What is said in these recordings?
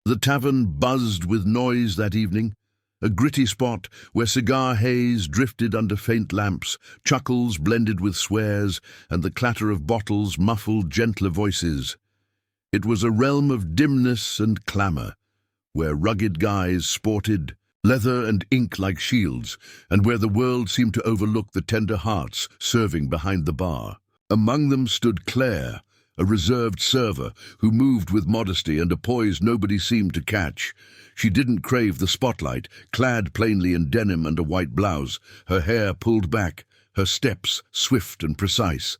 The tavern buzzed with noise that evening, a gritty spot where cigar haze drifted under faint lamps, chuckles blended with swears, and the clatter of bottles muffled gentler voices. It was a realm of dimness and clamour, where rugged guys sported leather and ink like shields, and where the world seemed to overlook the tender hearts serving behind the bar. Among them stood Claire, a reserved server who moved with modesty and a poise nobody seemed to catch. She didn't crave the spotlight, clad plainly in denim and a white blouse, her hair pulled back, her steps swift and precise.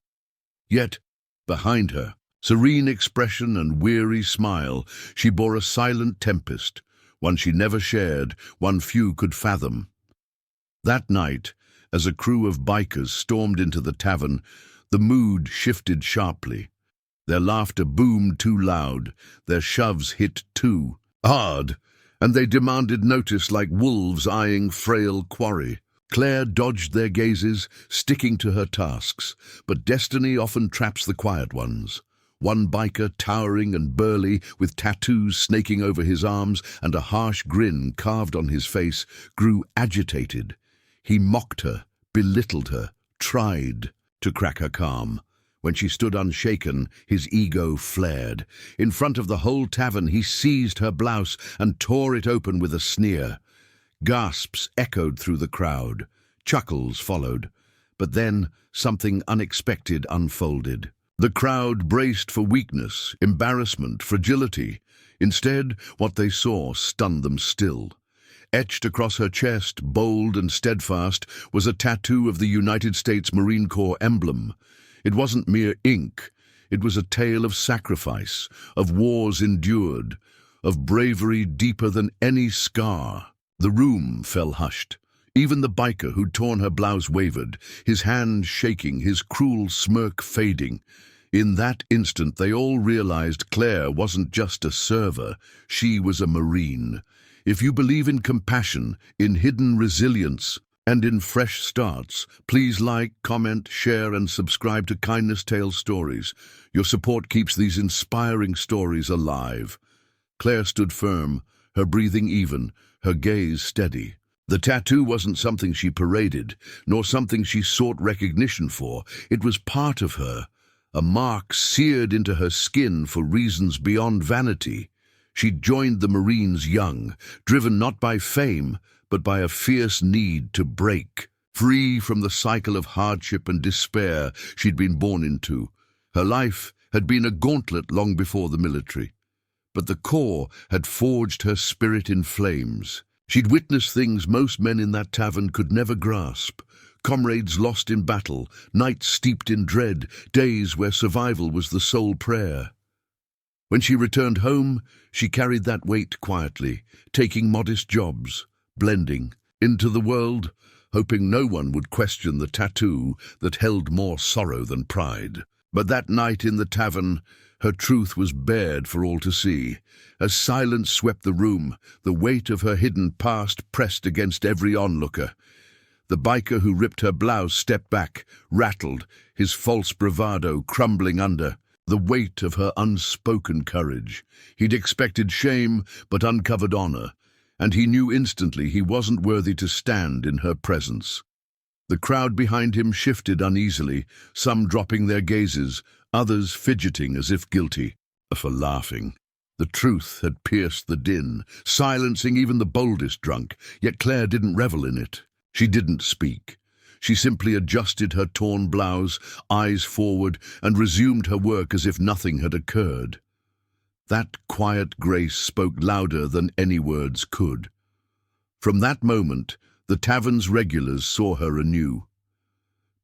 Yet, behind her, serene expression and weary smile, she bore a silent tempest, one she never shared, one few could fathom. That night, as a crew of bikers stormed into the tavern, the mood shifted sharply. Their laughter boomed too loud, their shoves hit too hard, and they demanded notice like wolves eyeing frail quarry. Claire dodged their gazes, sticking to her tasks, but destiny often traps the quiet ones. One biker, towering and burly, with tattoos snaking over his arms and a harsh grin carved on his face, grew agitated. He mocked her, belittled her, tried to crack her calm. When she stood unshaken, his ego flared. In front of the whole tavern, he seized her blouse and tore it open with a sneer. Gasps echoed through the crowd. Chuckles followed. But then something unexpected unfolded. The crowd braced for weakness, embarrassment, fragility. Instead, what they saw stunned them still. Etched across her chest, bold and steadfast, was a tattoo of the United States Marine Corps emblem. It wasn't mere ink. It was a tale of sacrifice, of wars endured, of bravery deeper than any scar. The room fell hushed. Even the biker who'd torn her blouse wavered, his hand shaking, his cruel smirk fading. In that instant, they all realized Claire wasn't just a server, she was a Marine. If you believe in compassion, in hidden resilience, and in fresh starts, please like, comment, share, and subscribe to Kindness Tales Stories. Your support keeps these inspiring stories alive. Claire stood firm, her breathing even, her gaze steady. The tattoo wasn't something she paraded, nor something she sought recognition for. It was part of her, a mark seared into her skin for reasons beyond vanity. She'd joined the Marines young, driven not by fame, but by a fierce need to break, free from the cycle of hardship and despair she'd been born into. Her life had been a gauntlet long before the military, but the Corps had forged her spirit in flames. She'd witnessed things most men in that tavern could never grasp. Comrades lost in battle, nights steeped in dread, days where survival was the sole prayer. When she returned home, she carried that weight quietly, taking modest jobs, blending into the world, hoping no one would question the tattoo that held more sorrow than pride. But that night in the tavern, her truth was bared for all to see. As silence swept the room, the weight of her hidden past pressed against every onlooker. The biker who ripped her blouse stepped back, rattled, his false bravado crumbling under the weight of her unspoken courage. He'd expected shame, but uncovered honor, and he knew instantly he wasn't worthy to stand in her presence. The crowd behind him shifted uneasily, some dropping their gazes, others fidgeting as if guilty, for laughing. The truth had pierced the din, silencing even the boldest drunk, yet Claire didn't revel in it. She didn't speak. She simply adjusted her torn blouse, eyes forward, and resumed her work as if nothing had occurred. That quiet grace spoke louder than any words could. From that moment, the tavern's regulars saw her anew.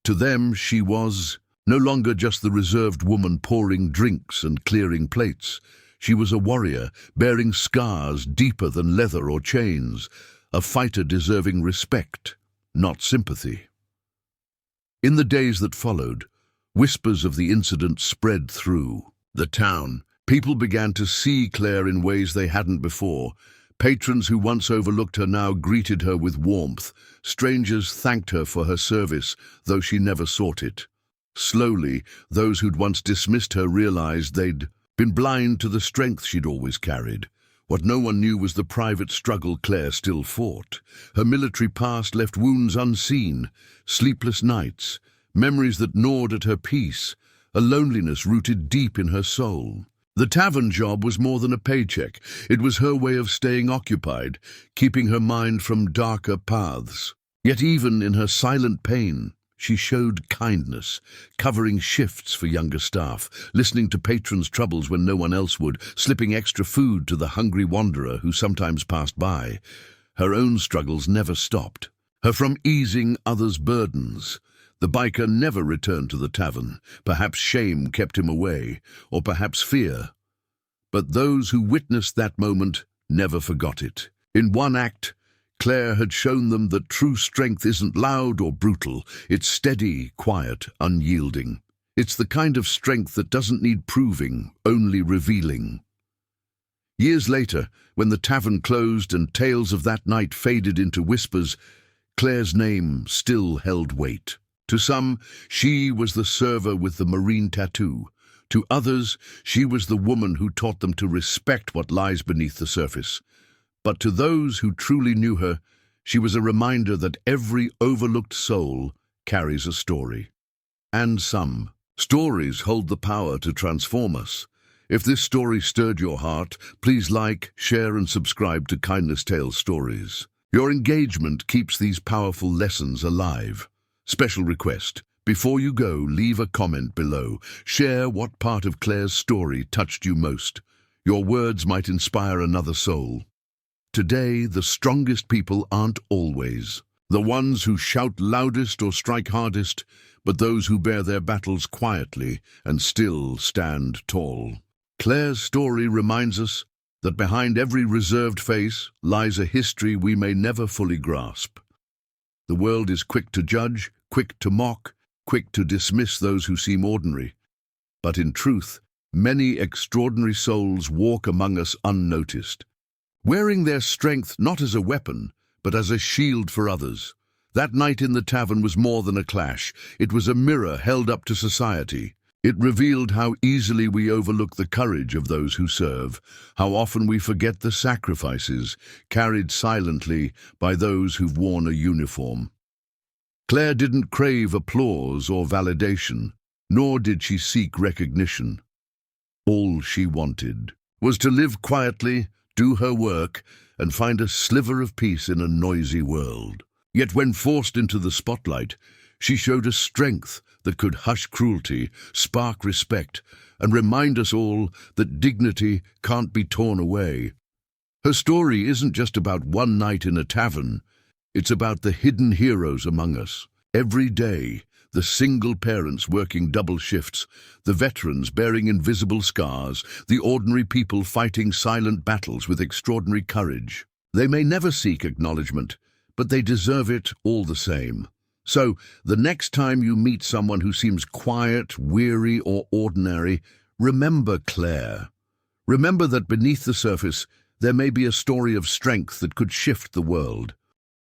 To them, she was no longer just the reserved woman pouring drinks and clearing plates. She was a warrior, bearing scars deeper than leather or chains, a fighter deserving respect, not sympathy. In the days that followed, whispers of the incident spread through the town. People began to see Claire in ways they hadn't before. Patrons who once overlooked her now greeted her with warmth. Strangers thanked her for her service, though she never sought it. Slowly, those who'd once dismissed her realized they'd been blind to the strength she'd always carried. What no one knew was the private struggle Claire still fought. Her military past left wounds unseen, sleepless nights, memories that gnawed at her peace, a loneliness rooted deep in her soul. The tavern job was more than a paycheck. It was her way of staying occupied, keeping her mind from darker paths. Yet even in her silent pain, she showed kindness, covering shifts for younger staff, listening to patrons' troubles when no one else would, slipping extra food to the hungry wanderer who sometimes passed by. Her own struggles never stopped. Her from easing others' burdens. The biker never returned to the tavern. Perhaps shame kept him away, or perhaps fear. But those who witnessed that moment never forgot it. In one act, Claire had shown them that true strength isn't loud or brutal. It's steady, quiet, unyielding. It's the kind of strength that doesn't need proving, only revealing. Years later, when the tavern closed and tales of that night faded into whispers, Claire's name still held weight. To some, she was the server with the marine tattoo. To others, she was the woman who taught them to respect what lies beneath the surface. But to those who truly knew her, she was a reminder that every overlooked soul carries a story. And some stories hold the power to transform us. If this story stirred your heart, please like, share and subscribe to Kindness Tales Stories. Your engagement keeps these powerful lessons alive. Special request: before you go, leave a comment below. Share what part of Claire's story touched you most. Your words might inspire another soul. Today, the strongest people aren't always the ones who shout loudest or strike hardest, but those who bear their battles quietly and still stand tall. Claire's story reminds us that behind every reserved face lies a history we may never fully grasp. The world is quick to judge, quick to mock, quick to dismiss those who seem ordinary. But in truth, many extraordinary souls walk among us unnoticed, wearing their strength not as a weapon, but as a shield for others. That night in the tavern was more than a clash. It was a mirror held up to society. It revealed how easily we overlook the courage of those who serve, how often we forget the sacrifices carried silently by those who've worn a uniform. Claire didn't crave applause or validation, nor did she seek recognition. All she wanted was to live quietly, do her work, and find a sliver of peace in a noisy world. Yet when forced into the spotlight, she showed a strength that could hush cruelty, spark respect, and remind us all that dignity can't be torn away. Her story isn't just about one night in a tavern. It's about the hidden heroes among us. Every day, the single parents working double shifts, the veterans bearing invisible scars, the ordinary people fighting silent battles with extraordinary courage. They may never seek acknowledgement, but they deserve it all the same. So, the next time you meet someone who seems quiet, weary, or ordinary, remember Claire. Remember that beneath the surface, there may be a story of strength that could shift the world.